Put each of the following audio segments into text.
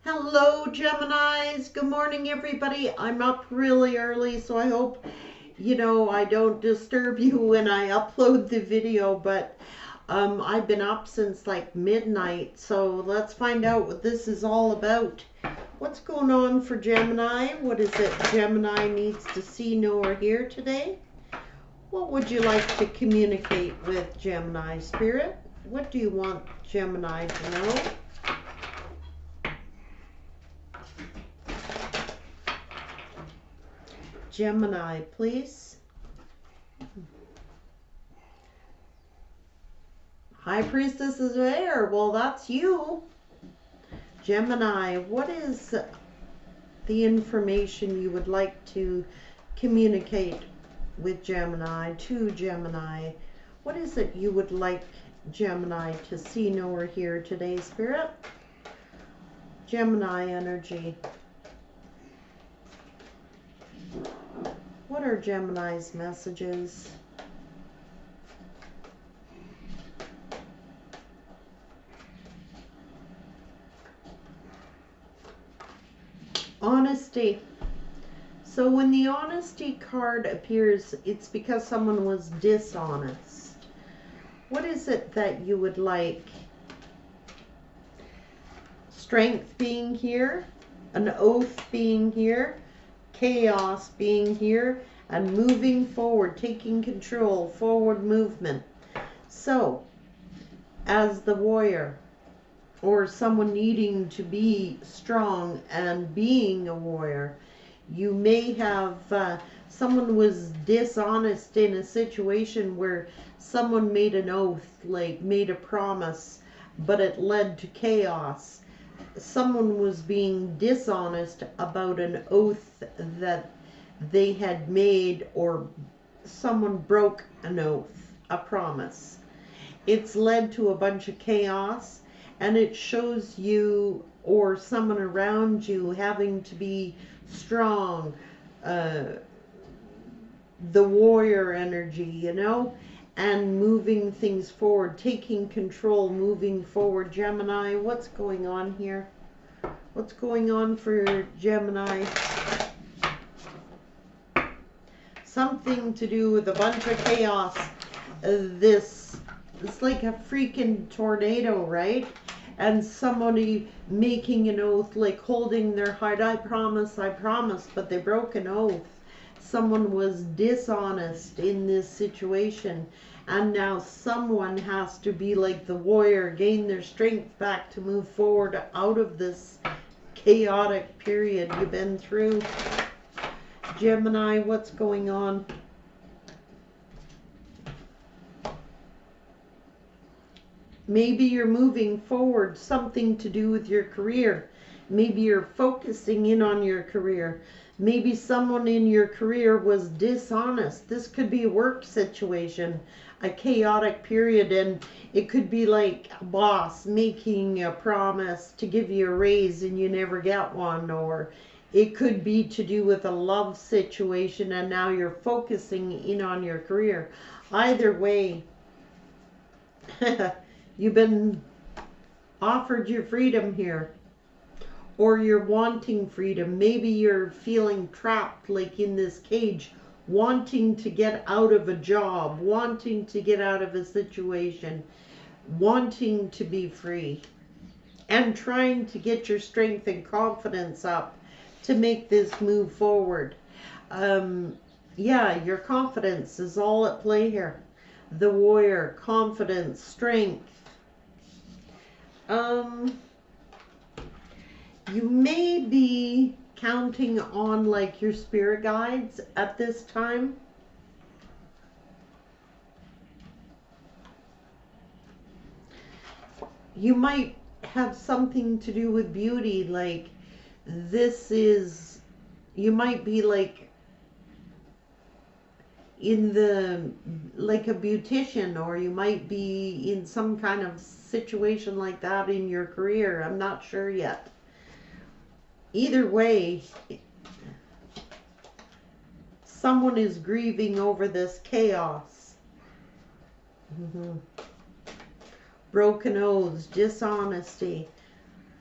Hello, Geminis. Good morning, everybody. I'm up really early, so I hope, I don't disturb you when I upload the video, but I've been up since like midnight, so let's find out what this is all about. What's going on for Gemini? What is it Gemini needs to see, know, or hear today? What would you like to communicate with Gemini Spirit? What do you want Gemini to know? Gemini, please. High Priestess is there. Well, that's you. Gemini, what is the information you would like to communicate with Gemini, to Gemini? What is it you would like Gemini to see, know, or hear today, Spirit? Gemini energy. What are Gemini's messages? Honesty. So when the honesty card appears, it's because someone was dishonest. What is it that you would like? Strength being here, an oath being here, chaos being here, and moving forward, taking control, forward movement. So, as the warrior, or someone needing to be strong and being a warrior, you may have, someone was dishonest in a situation where someone made an oath, like made a promise, but it led to chaos. Someone was being dishonest about an oath that they had made, or someone broke an oath, a promise. It's led to a bunch of chaos, and it shows you or someone around you having to be strong, the warrior energy, and moving things forward, taking control, moving forward. Gemini, what's going on here? What's going on for Gemini? Something to do with a bunch of chaos. It's like a freaking tornado, right? And somebody making an oath, like holding their heart, I promise, but they broke an oath. Someone was dishonest in this situation, and now someone has to be like the warrior, gain their strength back to move forward out of this chaotic period you've been through. Gemini, what's going on? Maybe you're moving forward, something to do with your career. Maybe you're focusing in on your career. Maybe someone in your career was dishonest. This could be a work situation, a chaotic period, and it could be like a boss making a promise to give you a raise and you never get one, or it could be to do with a love situation and now you're focusing in on your career. Either way, you've been offered your freedom here, or you're wanting freedom. Maybe you're feeling trapped, like in this cage, wanting to get out of a job, wanting to get out of a situation, wanting to be free, and trying to get your strength and confidence up to make this move forward. Yeah, your confidence is all at play here. The warrior, confidence, strength. You may be counting on like your spirit guides at this time. You might have something to do with beauty, like you might be like like a beautician, or you might be in some kind of situation like that in your career. I'm not sure yet. Either way, someone is grieving over this chaos. Broken oaths, dishonesty.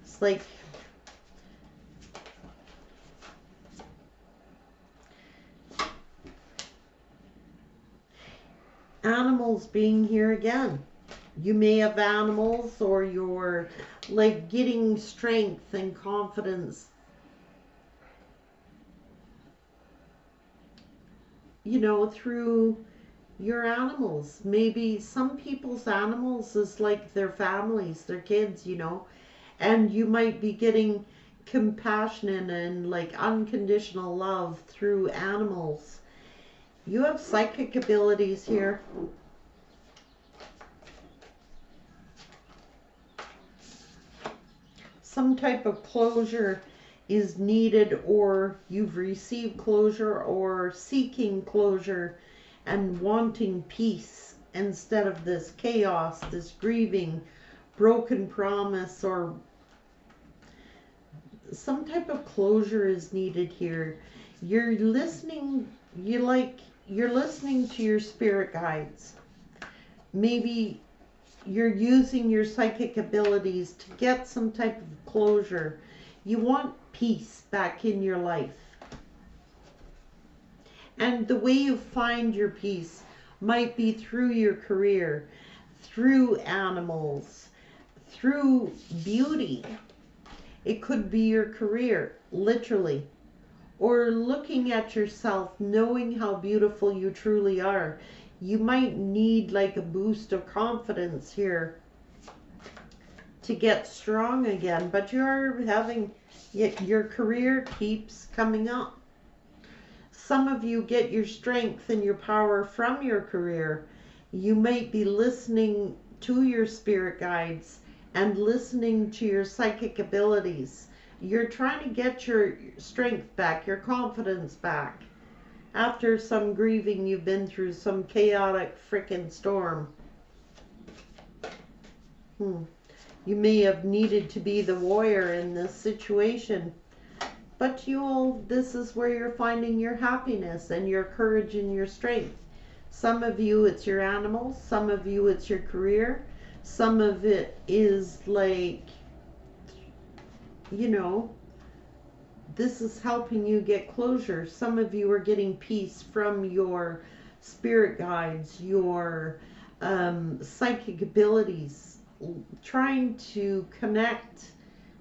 It's like Animals being here again. You may have animals, or you're like getting strength and confidence, you know, through your animals. Maybe some people's animals is like their families, their kids, you know, and you might be getting compassion and like unconditional love through animals. You have psychic abilities here. Some type of closure is needed, or you've received closure, or seeking closure and wanting peace instead of this chaos, this grieving, broken promise, or some type of closure is needed here. You're listening, you're listening to your spirit guides. Maybe you're using your psychic abilities to get some type of closure. You want peace back in your life. And the way you find your peace might be through your career, through animals, through beauty. It could be your career, literally. Or looking at yourself, knowing how beautiful you truly are. You might need like a boost of confidence here to get strong again, but you're having, your career keeps coming up. Some of you get your strength and your power from your career. You might be listening to your spirit guides and listening to your psychic abilities. You're trying to get your strength back, your confidence back. After some grieving, you've been through some chaotic frickin' storm. You may have needed to be the warrior in this situation. But this is where you're finding your happiness and your courage and your strength. Some of you, it's your animals. Some of you, it's your career. Some of it is like, you know, this is helping you get closure. Some of you are getting peace from your spirit guides, your psychic abilities, trying to connect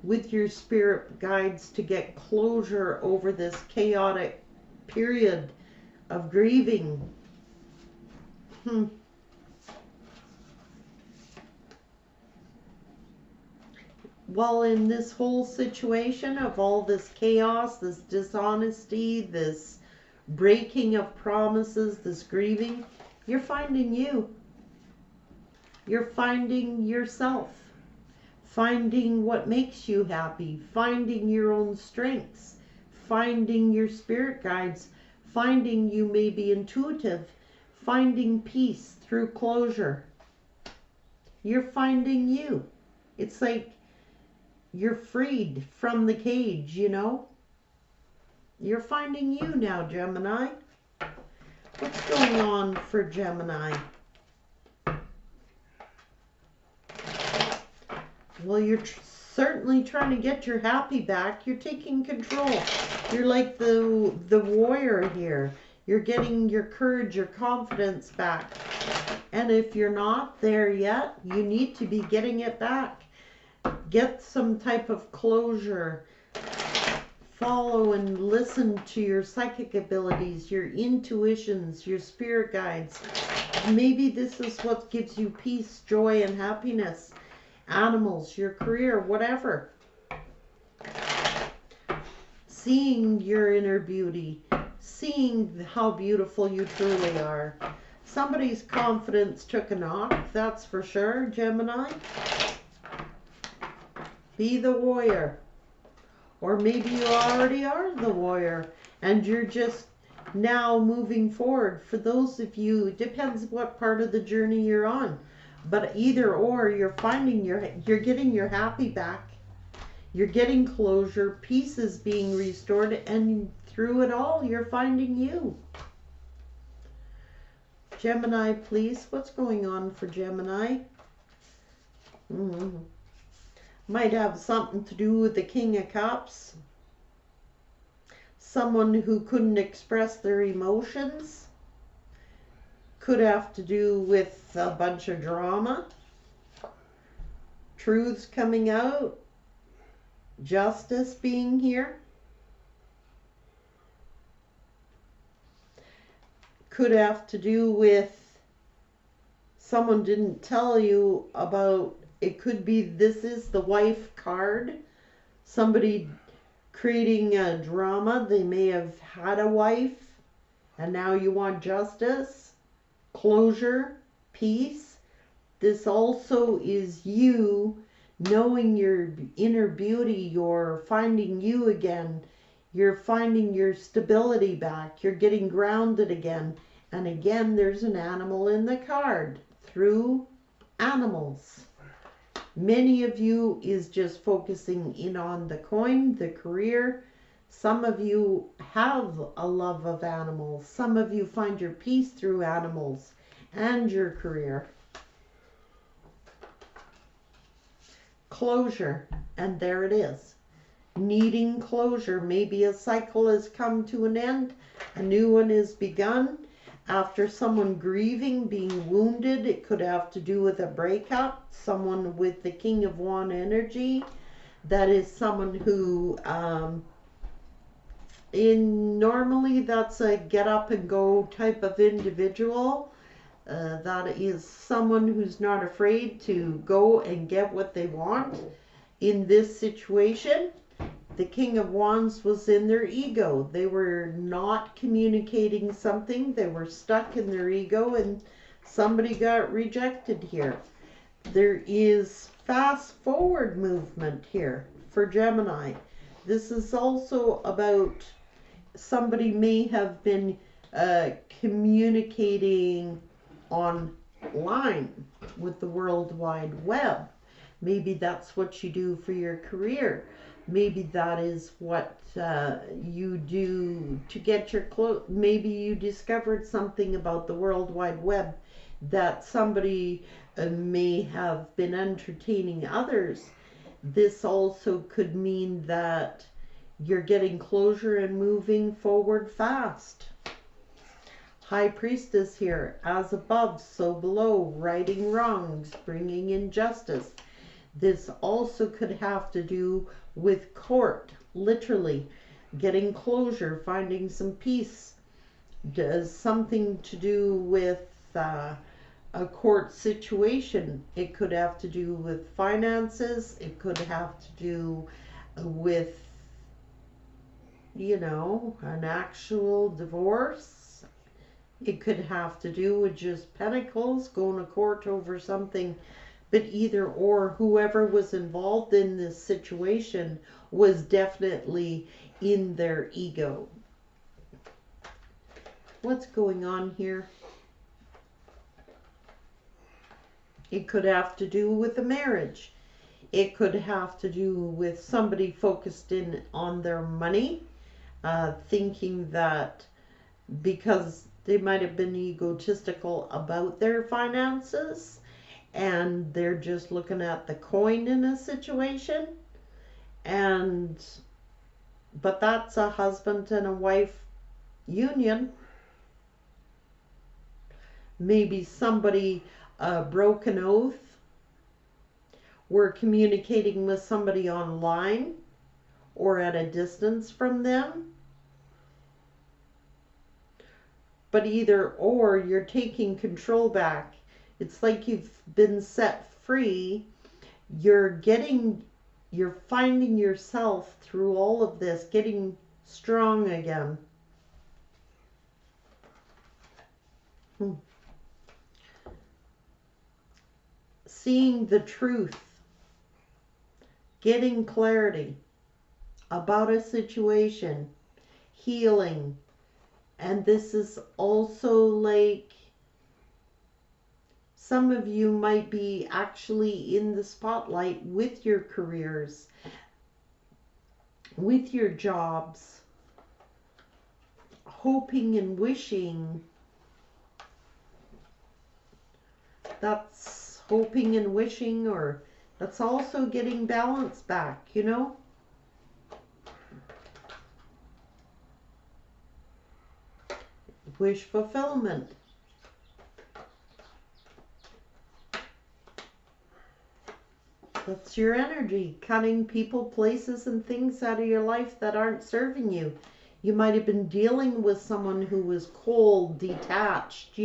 with your spirit guides to get closure over this chaotic period of grieving. Well, in this whole situation of all this chaos, this dishonesty, this breaking of promises, this grieving, you're finding you. You're finding yourself. Finding what makes you happy. Finding your own strengths. Finding your spirit guides. Finding you may be intuitive. Finding peace through closure. You're finding you. It's like you're freed from the cage, you know? You're finding you now, Gemini. What's going on for Gemini? Well, you're certainly trying to get your happy back. You're taking control. You're like the warrior here. You're getting your courage, your confidence back. And if you're not there yet, you need to be getting it back. Get some type of closure. Follow and listen to your psychic abilities, your intuitions, your spirit guides. Maybe this is what gives you peace, joy, and happiness. Animals, your career, whatever. Seeing your inner beauty. Seeing how beautiful you truly are. Somebody's confidence took a knock, that's for sure, Gemini. Be the warrior. Or maybe you already are the warrior and you're just now moving forward. For those of you, it depends what part of the journey you're on. But either or, you're finding you're getting your happy back. You're getting closure, peace is being restored, and through it all, you're finding you. Gemini, please, what's going on for Gemini? Might have something to do with the King of Cups. Someone who couldn't express their emotions. Could have to do with a bunch of drama. Truths coming out. Justice being here. Could have to do with someone didn't tell you about, it could be this is the wife card. Somebody creating a drama. They may have had a wife and now you want justice, closure, peace. This also is you knowing your inner beauty. You're finding you again. You're finding your stability back. You're getting grounded again. And again, there's an animal in the card. Through animals. Many of you is just focusing in on the coin, the career. Some of you have a love of animals. Some of you find your peace through animals and your career. Closure. And there it is. Needing closure. Maybe a cycle has come to an end. A new one is begun. After someone grieving, being wounded, it could have to do with a breakup. Someone with the King of Wands energy. That is someone who, normally that's a get up and go type of individual. That is someone who's not afraid to go and get what they want. In this situation, the King of Wands was in their ego. They were not communicating something. They were stuck in their ego and somebody got rejected here. There is fast forward movement here for Gemini. This is also about somebody may have been communicating online with the World Wide Web. Maybe that's what you do for your career. Maybe that is what you do to get your clothes. Maybe you discovered something about the World Wide Web that somebody may have been entertaining others. This also could mean that you're getting closure and moving forward fast. High Priestess here. As above, so below. Righting wrongs, bringing in justice. This also could have to do with court, literally getting closure, finding some peace. Does something to do with a court situation. It could have to do with finances. It could have to do with, an actual divorce. It could have to do with just pentacles, going to court over something. But either or, whoever was involved in this situation was definitely in their ego. What's going on here? It could have to do with a marriage. It could have to do with somebody focused in on their money, thinking that because they might have been egotistical about their finances, and they're just looking at the coin in a situation. But that's a husband and a wife union. Maybe somebody broke an oath. We're communicating with somebody online or at a distance from them. But either or, you're taking control back. It's like you've been set free. You're finding yourself through all of this, getting strong again. Seeing the truth. Getting clarity about a situation. Healing. And this is also like some of you might be actually in the spotlight with your careers, with your jobs, hoping and wishing. That's hoping and wishing, or that's also getting balance back, Wish fulfillment. That's your energy, cutting people, places, and things out of your life that aren't serving you. You might have been dealing with someone who was cold, detached,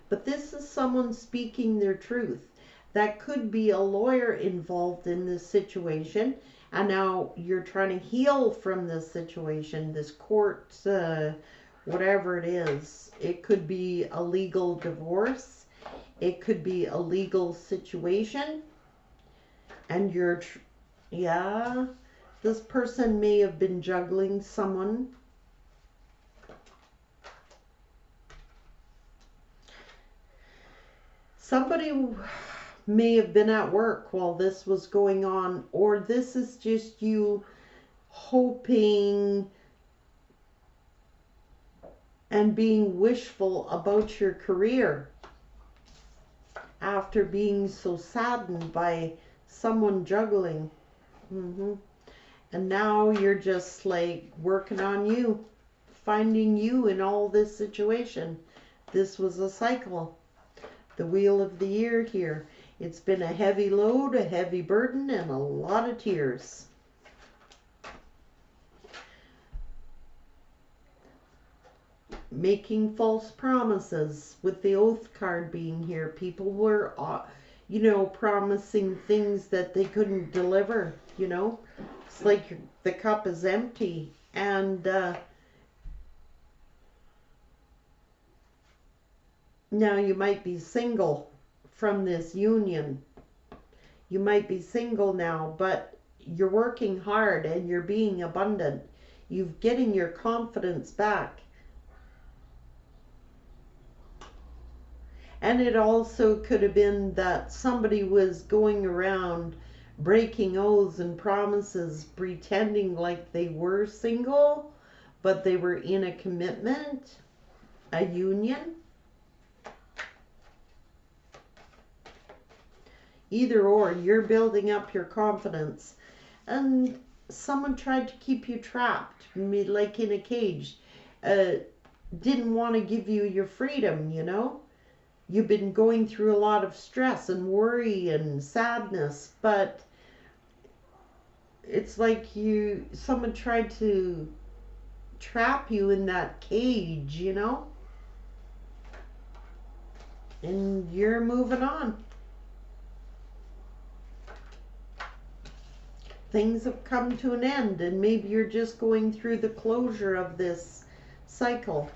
but this is someone speaking their truth. That could be a lawyer involved in this situation, and now you're trying to heal from this situation, this court, whatever it is. It could be a legal divorce, it could be a legal situation, and yeah, this person may have been juggling someone. Somebody may have been at work while this was going on, or this is just you hoping and being wishful about your career after being so saddened by someone juggling. And now you're just like working on you, finding you in all this situation. This was a cycle. The wheel of the year here. It's been a heavy load, a heavy burden, and a lot of tears. Making false promises, with the oath card being here. People were, promising things that they couldn't deliver, It's like the cup is empty, and now you might be single from this union. You might be single now, but you're working hard and you're being abundant. You're getting your confidence back. And it also could have been that somebody was going around breaking oaths and promises, pretending like they were single, but they were in a commitment, a union. Either or, you're building up your confidence. And someone tried to keep you trapped, like in a cage. Didn't want to give you your freedom, You've been going through a lot of stress and worry and sadness, but it's like someone tried to trap you in that cage, And you're moving on. Things have come to an end, and maybe you're just going through the closure of this cycle.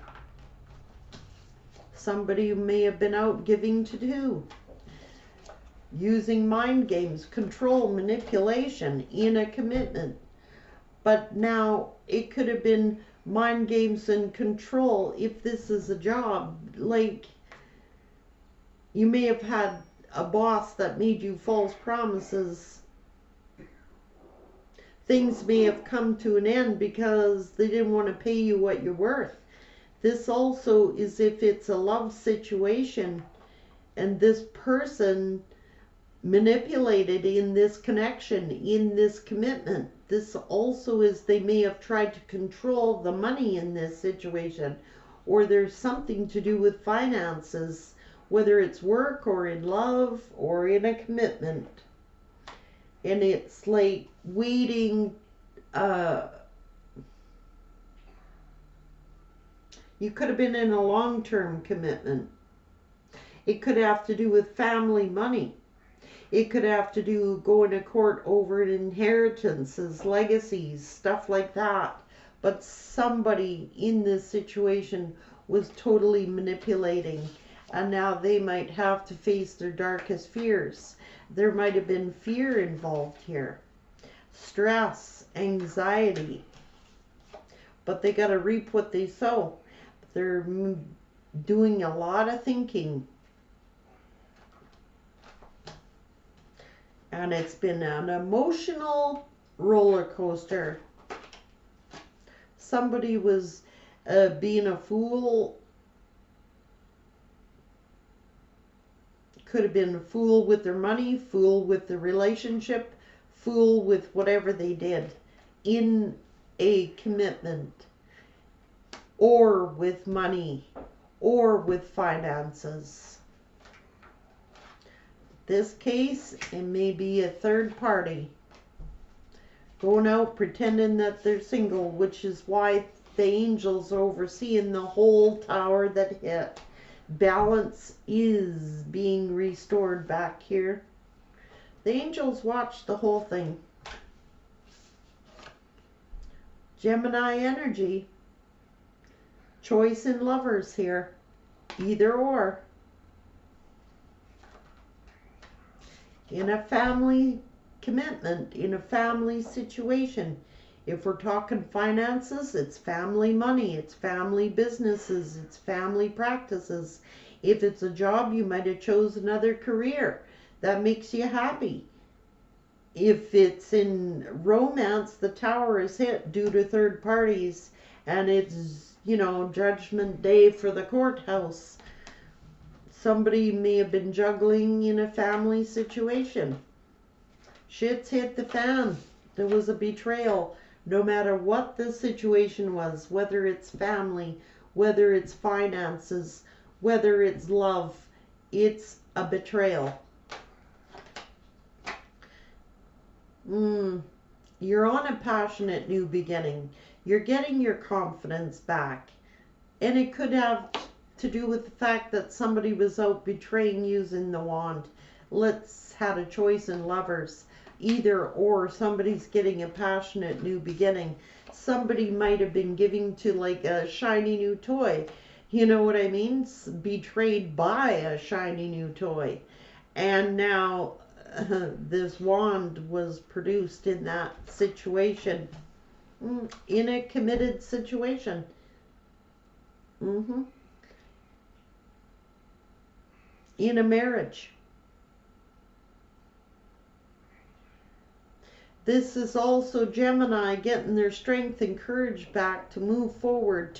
Somebody may have been out giving to do, using mind games, control, manipulation in a commitment. But now it could have been mind games and control if this is a job. Like, you may have had a boss that made you false promises. Things may have come to an end because they didn't want to pay you what you're worth. This also is if it's a love situation and this person manipulated in this connection, in this commitment. This also is they may have tried to control the money in this situation, or there's something to do with finances, whether it's work or in love or in a commitment. And it's like waiting, you could have been in a long-term commitment. It could have to do with family money. It could have to do going to court over inheritances, legacies, stuff like that. But somebody in this situation was totally manipulating, and now they might have to face their darkest fears. There might have been fear involved here, stress, anxiety, but they got to reap what they sow. They're doing a lot of thinking. And it's been an emotional roller coaster. Somebody was being a fool. Could have been a fool with their money, fool with the relationship, fool with whatever they did in a commitment, or with money, or with finances. This case, it may be a third party going out pretending that they're single, which is why the angels are overseeing the whole tower that hit. Balance is being restored back here. The angels watch the whole thing. Gemini energy. Choice in lovers here. Either or. In a family commitment, in a family situation. If we're talking finances, it's family money, it's family businesses, it's family practices. If it's a job, you might have chosen another career that makes you happy. If it's in romance, the tower is hit due to third parties, and it's, judgment day for the courthouse. Somebody may have been juggling in a family situation. Shit's hit the fan. There was a betrayal. No matter what the situation was, whether it's family, whether it's finances, whether it's love, it's a betrayal. You're on a passionate new beginning. You're getting your confidence back. And it could have to do with the fact that somebody was out betraying using the wand. Let's had a choice in lovers. Either or, somebody's getting a passionate new beginning. Somebody might have been giving to like a shiny new toy. You know what I mean? Betrayed by a shiny new toy. And now this wand was produced in that situation. In a committed situation. In a marriage. This is also Gemini getting their strength and courage back to move forward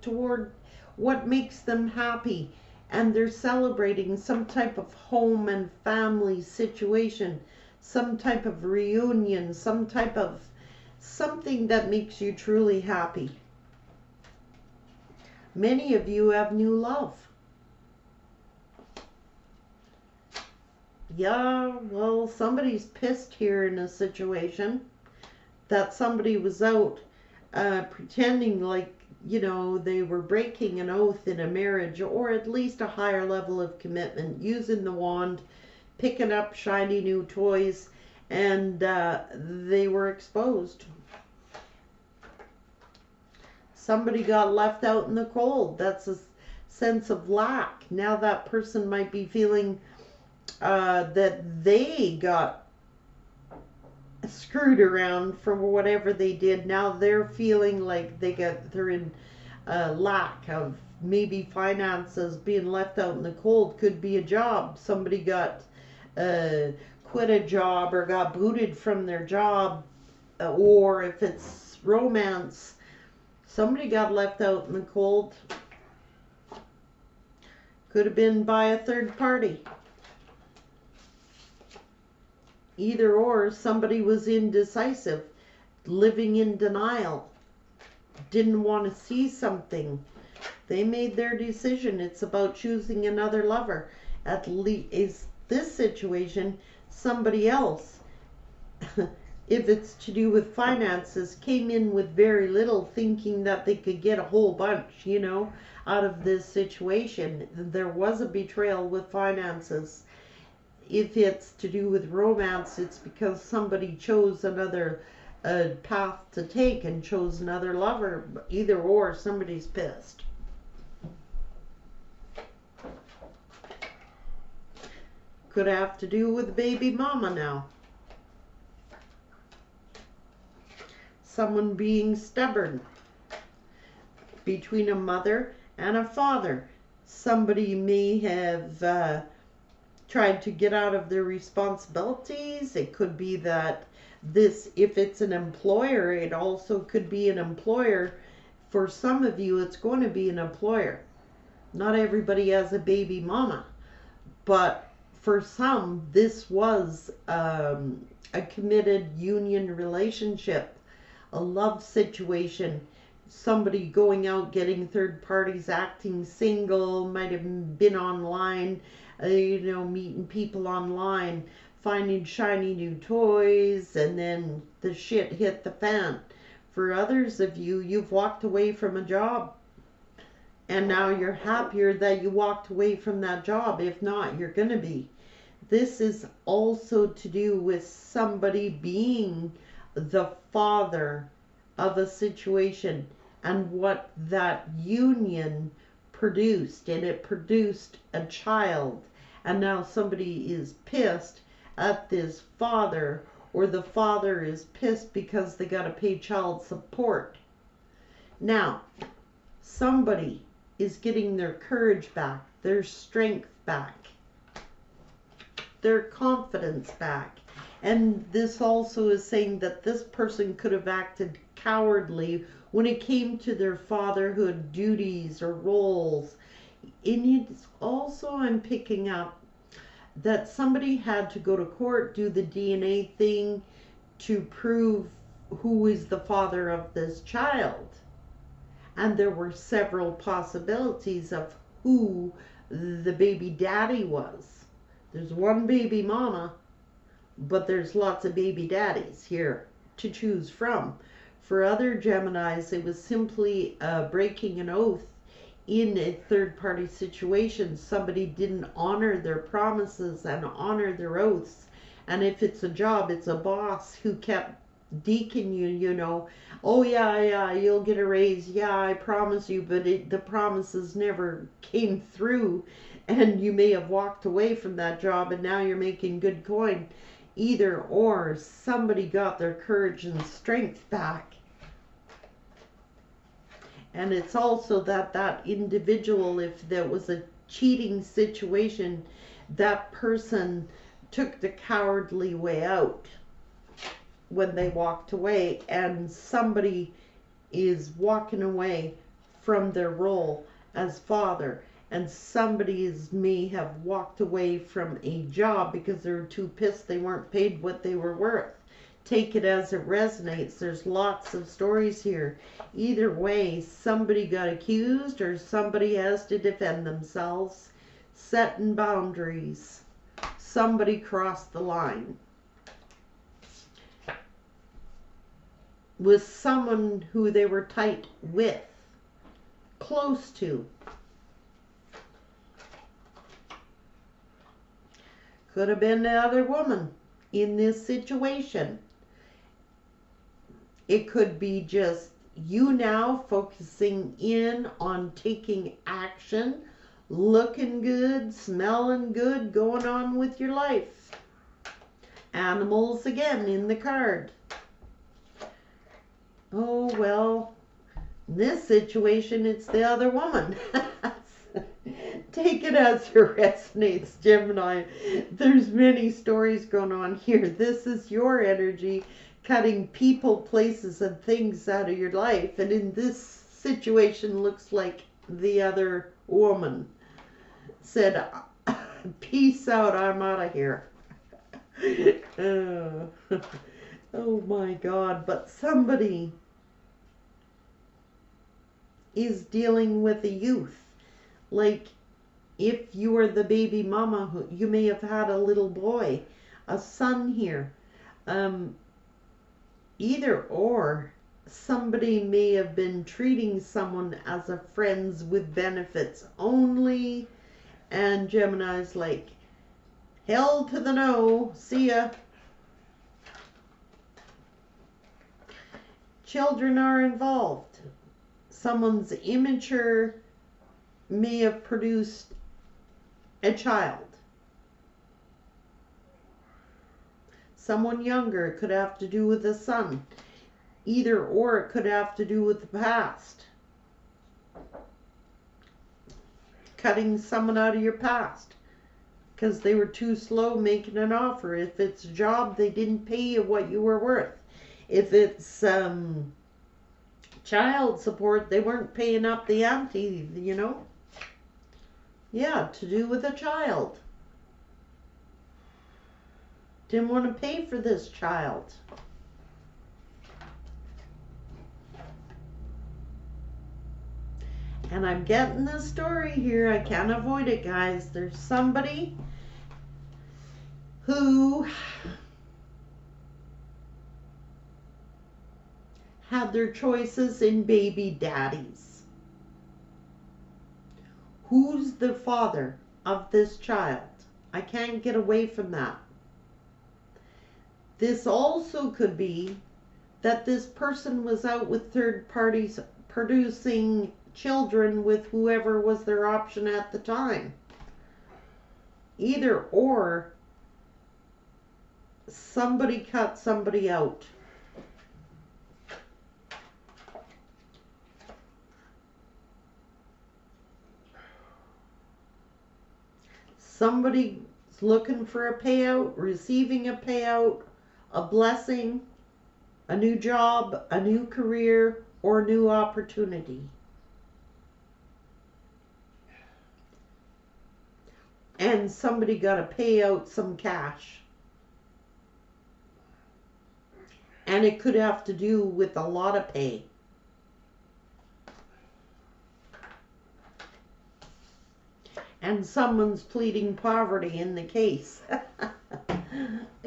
toward what makes them happy. And they're celebrating some type of home and family situation, some type of reunion, some type of something that makes you truly happy. Many of you have new love. Yeah, well, somebody's pissed here in a situation that somebody was out pretending like, they were breaking an oath in a marriage, or at least a higher level of commitment, using the wand, picking up shiny new toys, and they were exposed. Somebody got left out in the cold. That's a sense of lack. Now that person might be feeling that they got screwed around for whatever they did. Now they're feeling like they're in lack of maybe finances. Being left out in the cold could be a job. Somebody got quit a job or got booted from their job, or if it's romance, somebody got left out in the cold. Could have been by a third party. Either or, somebody was indecisive, living in denial, didn't want to see something. They made their decision. It's about choosing another lover. At least is this situation, somebody else, if it's to do with finances, came in with very little, thinking that they could get a whole bunch, out of this situation. There was a betrayal with finances. If it's to do with romance, it's because somebody chose another path to take and chose another lover. Either or, somebody's pissed. Could have to do with baby mama now. Someone being stubborn between a mother and a father. Somebody may have tried to get out of their responsibilities. It could be that if it's an employer, it also could be an employer. For some of you, it's going to be an employer. Not everybody has a baby mama, but for some, this was a committed union relationship, a love situation. Somebody going out, getting third parties, acting single, might have been online, you know, meeting people online, finding shiny new toys, and then the shit hit the fan. For others of you, you've walked away from a job, and now you're happier that you walked away from that job. If not, you're going to be. This is also to do with somebody being the father of a situation and what that union produced. And it produced a child. And now somebody is pissed at this father, or the father is pissed because they got to pay child support. Now, somebody is getting their courage back, their strength back, their confidence back. And this also is saying that this person could have acted cowardly when it came to their fatherhood duties or roles. And it's also, I'm picking up that somebody had to go to court, do the DNA thing to prove who is the father of this child. And there were several possibilities of who the baby daddy was. There's one baby mama, but there's lots of baby daddies here to choose from. For other Geminis, it was simply breaking an oath in a third-party situation. Somebody didn't honor their promises and honor their oaths. And if it's a job, it's a boss who kept deking you, you know. Oh, yeah, you'll get a raise. Yeah, I promise you. But the promises never came through. And you may have walked away from that job and now you're making good coin. Either or, somebody got their courage and strength back. And it's also that individual, if there was a cheating situation, that person took the cowardly way out when they walked away, and somebody is walking away from their role as father, and somebody may have walked away from a job because they were too pissed they weren't paid what they were worth. Take it as it resonates. There's lots of stories here. Either way, somebody got accused or somebody has to defend themselves. Setting boundaries. Somebody crossed the line. With someone who they were tight with, close to. Could have been the other woman in this situation. It could be just you now focusing in on taking action, looking good, smelling good, going on with your life. Animals again in the card. Oh, well, in this situation, it's the other woman. Take it as it resonates, Gemini. There's many stories going on here. This is your energy cutting people, places, and things out of your life. And in this situation, looks like the other woman said, peace out, I'm out of here. Oh my God. But somebody is dealing with a youth. Like, if you are the baby mama, you may have had a little boy, a son here. Either or, somebody may have been treating someone as a friends with benefits only, and Gemini's like, hell to the no, see ya. Children are involved. Someone's immature may have produced a child. Someone younger, could have to do with a son. Either or, it could have to do with the past. Cutting someone out of your past because they were too slow making an offer. If it's a job, they didn't pay you what you were worth. If it's child support, they weren't paying up the ante, you know. Yeah, to do with a child. Didn't want to pay for this child. And I'm getting this story here. I can't avoid it, guys. There's somebody who had their choices in baby daddies. Who's the father of this child? I can't get away from that. This also could be that this person was out with third parties producing children with whoever was their option at the time. Either or, somebody cut somebody out. Somebody's looking for a payout, receiving a payout, a blessing, a new job, a new career, or a new opportunity. And somebody got to pay out some cash. And it could have to do with a lot of pay. And someone's pleading poverty in the case.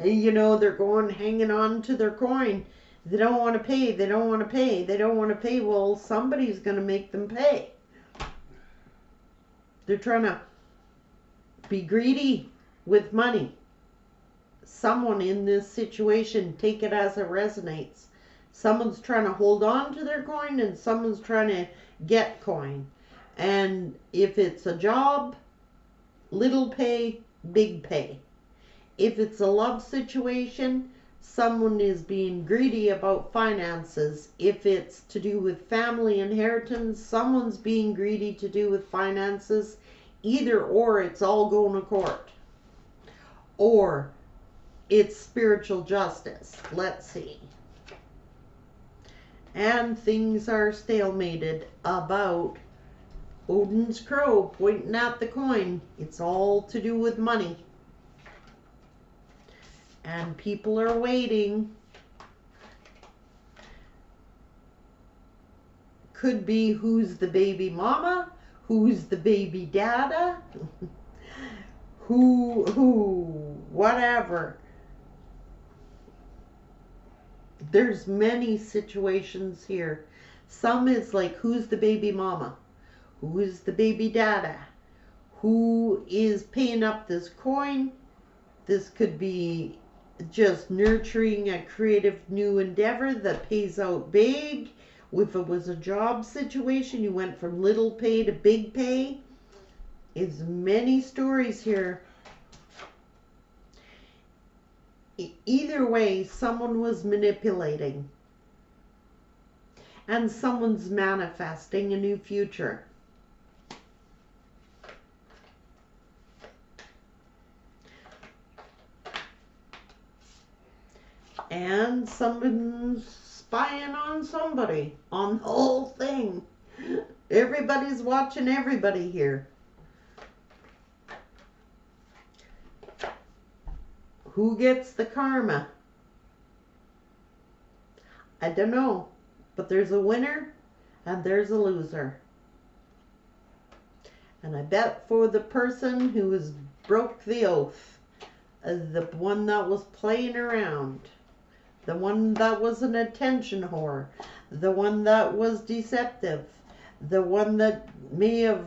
You know, they're going hanging on to their coin. They don't want to pay. They don't want to pay. They don't want to pay. Well, somebody's going to make them pay. They're trying to be greedy with money. Someone in this situation, take it as it resonates. Someone's trying to hold on to their coin and someone's trying to get coin. And if it's a job, little pay, big pay. If it's a love situation, someone is being greedy about finances. If it's to do with family inheritance, someone's being greedy to do with finances. Either or, it's all going to court. Or it's spiritual justice. Let's see. And things are stalemated about Odin's crow pointing at the coin. It's all to do with money. And people are waiting. Could be who's the baby mama, who's the baby dada, whatever. There's many situations here. Some is like, who's the baby mama? Who is the baby dada? Who is paying up this coin? This could be just nurturing a creative new endeavor that pays out big. If it was a job situation, you went from little pay to big pay. It's many stories here. Either way, someone was manipulating. And someone's manifesting a new future. And someone's spying on somebody, on the whole thing. Everybody's watching everybody here. Who gets the karma? I don't know. But there's a winner and there's a loser. And I bet for the person who has broke the oath, the one that was playing around, the one that was an attention whore, the one that was deceptive, the one that may have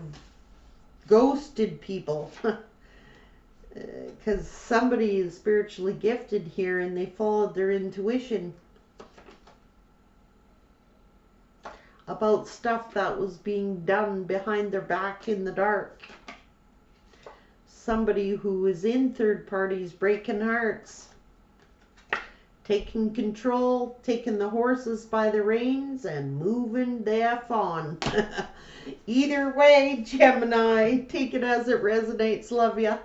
ghosted people. Because somebody is spiritually gifted here and they followed their intuition about stuff that was being done behind their back in the dark. Somebody who is in third parties breaking hearts, taking control, taking the horses by the reins and moving the F on. Either way, Gemini, take it as it resonates. Love ya.